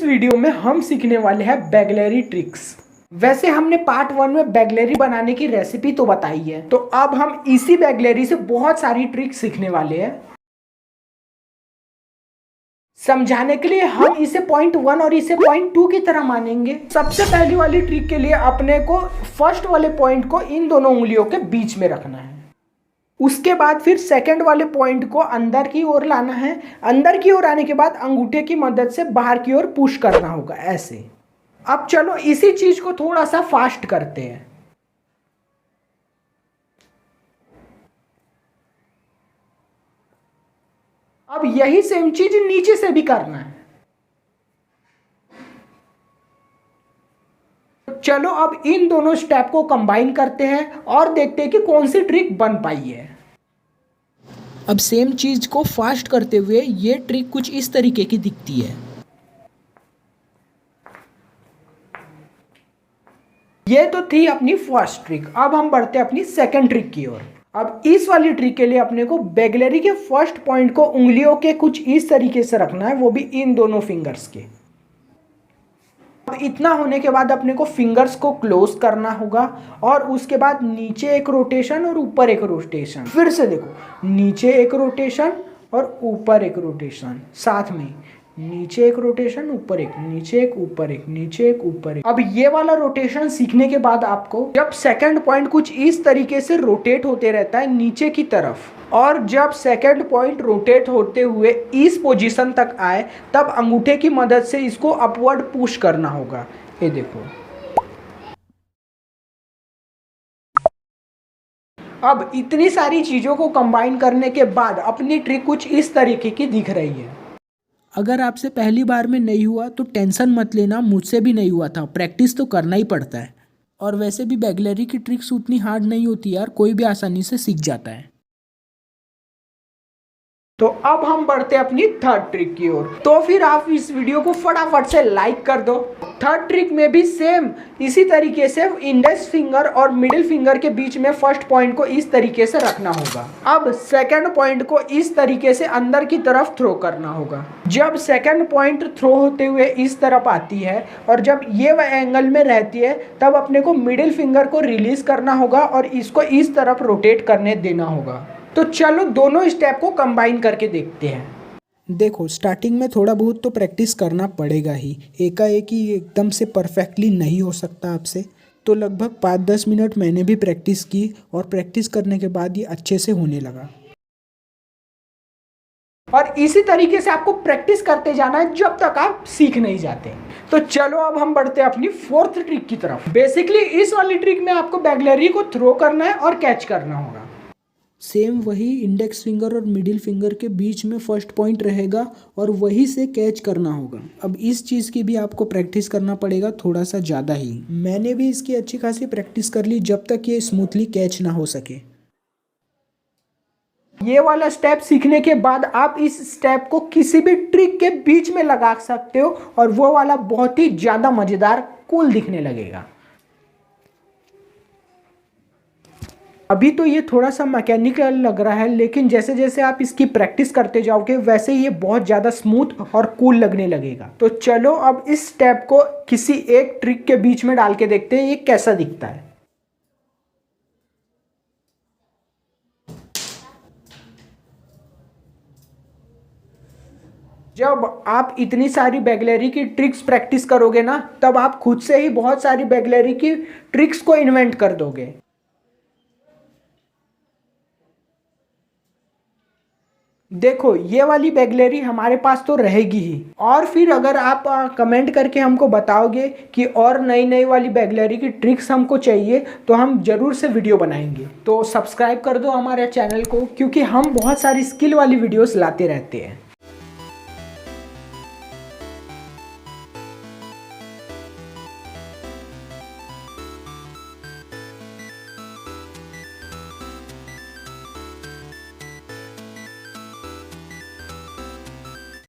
Video में हम सीखने वाले हैं बैगलरी ट्रिक्स। वैसे हमने पार्ट 1 में बैगलरी बनाने की रेसिपी तो बताई है, तो अब हम इसी बैगलरी से बहुत सारी ट्रिक्स सीखने वाले हैं। समझाने के लिए हम इसे पॉइंट 1 और इसे पॉइंट 2 की तरह मानेंगे। सबसे पहली वाली ट्रिक के लिए अपने को फर्स्ट वाले पॉइंट को इन दोनों उंगलियों के बीच में रखना है। उसके बाद फिर सेकंड वाले पॉइंट को अंदर की ओर लाना है। अंदर की ओर आने के बाद अंगूठे की मदद से बाहर की ओर पुश करना होगा, ऐसे। अब चलो इसी चीज को थोड़ा सा फास्ट करते हैं। अब यही सेम चीज नीचे से भी करना है। चलो अब इन दोनों स्टेप को कंबाइन करते हैं और देखते हैं कि कौन सी ट्रिक बन पाई है। अब सेम चीज को फास्ट करते हुए ये ट्रिक कुछ इस तरीके की दिखती है। ये तो थी अपनी फर्स्ट ट्रिक। अब हम बढ़ते हैं अपनी सेकंड ट्रिक की ओर। अब इस वाली ट्रिक के लिए अपने को बैगलरी के फर्स्ट पॉइंट को उंगलियों के कुछ इस तरीके से रखना है, वो भी इन दोनों फिंगर्स के। अब इतना होने के बाद अपने को फिंगर्स को क्लोज करना होगा और उसके बाद नीचे एक रोटेशन और ऊपर एक रोटेशन। फिर से देखो, नीचे एक रोटेशन और ऊपर एक रोटेशन, साथ में नीचे एक रोटेशन, ऊपर एक, नीचे एक, ऊपर एक, नीचे एक, ऊपर एक। अब ये वाला रोटेशन सीखने के बाद आपको जब सेकंड पॉइंट कुछ इस तरीके से रोटेट होते रहता है नीचे की तरफ, और जब सेकंड पॉइंट रोटेट होते हुए इस पोजीशन तक आए तब अंगूठे की मदद से इसको अपवर्ड पुश करना होगा। ये देखो, अब इतनी सारी चीजों को कंबाइन करने के बाद अपनी ट्रिक कुछ इस तरीके की दिख रही है। अगर आपसे पहली बार में नहीं हुआ तो टेंशन मत लेना, मुझसे भी नहीं हुआ था। प्रैक्टिस तो करना ही पड़ता है। और वैसे भी बैगलरी की ट्रिक्स उतनी हार्ड नहीं होती यार, कोई भी आसानी से सीख जाता है। तो अब हम बढ़ते हैं अपनी थर्ड ट्रिक की ओर। तो फिर आप इस वीडियो को फटाफट से लाइक कर दो। थर्ड ट्रिक में भी सेम इसी तरीके से इंडेक्स फिंगर और मिडिल फिंगर के बीच में फर्स्ट पॉइंट को इस तरीके से रखना होगा। अब सेकंड पॉइंट को इस तरीके से अंदर की तरफ थ्रो करना होगा। जब सेकंड पॉइंट थ्रो होते हुए इस तरफ आती है और जब ये एंगल में रहती है तब अपने को मिडिल फिंगर को रिलीज करना होगा और इसको इस तरफ रोटेट करने देना होगा। तो चलो दोनों स्टेप को कंबाइन करके देखते हैं। देखो, स्टार्टिंग में थोड़ा बहुत तो प्रैक्टिस करना पड़ेगा ही। एकाएक ही एकदम से परफेक्टली नहीं हो सकता आपसे। तो लगभग 5-10 मिनट मैंने भी प्रैक्टिस की और प्रैक्टिस करने के बाद ये अच्छे से होने लगा। और इसी तरीके से आपको प्रैक्टिस करते जाना है जब तक आप सीख नहीं जाते। तो चलो अब हम बढ़ते हैं अपनी फोर्थ ट्रिक की तरफ। बेसिकली इस वाली ट्रिक में आपको बैगलरी को थ्रो करना है और कैच करना होगा। सेम वही इंडेक्स फिंगर और मिडिल फिंगर के बीच में फर्स्ट पॉइंट रहेगा और वही से कैच करना होगा। अब इस चीज़ की भी आपको प्रैक्टिस करना पड़ेगा, थोड़ा सा ज़्यादा ही। मैंने भी इसकी अच्छी खासी प्रैक्टिस कर ली जब तक ये स्मूथली कैच ना हो सके। ये वाला स्टेप सीखने के बाद आप इस स्टेप को किसी भी ट्रिक के बीच में लगा सकते हो और वो वाला बहुत ही ज़्यादा मज़ेदार कूल दिखने लगेगा। अभी तो ये थोड़ा सा मैकेनिकल लग रहा है, लेकिन जैसे जैसे आप इसकी प्रैक्टिस करते जाओगे वैसे ये बहुत ज़्यादा स्मूथ और कूल लगने लगेगा। तो चलो अब इस स्टेप को किसी एक ट्रिक के बीच में डाल के देखते हैं ये कैसा दिखता है। जब आप इतनी सारी बैगलरी की ट्रिक्स प्रैक्टिस करोगे ना, तब आप खुद से ही बहुत सारी बैगलरी की ट्रिक्स को इन्वेंट कर दोगे। देखो, ये वाली बैगलरी हमारे पास तो रहेगी ही, और फिर अगर आप कमेंट करके हमको बताओगे कि और नई नई वाली बैगलरी की ट्रिक्स हमको चाहिए तो हम ज़रूर से वीडियो बनाएंगे। तो सब्सक्राइब कर दो हमारे चैनल को, क्योंकि हम बहुत सारी स्किल वाली वीडियोस लाते रहते हैं।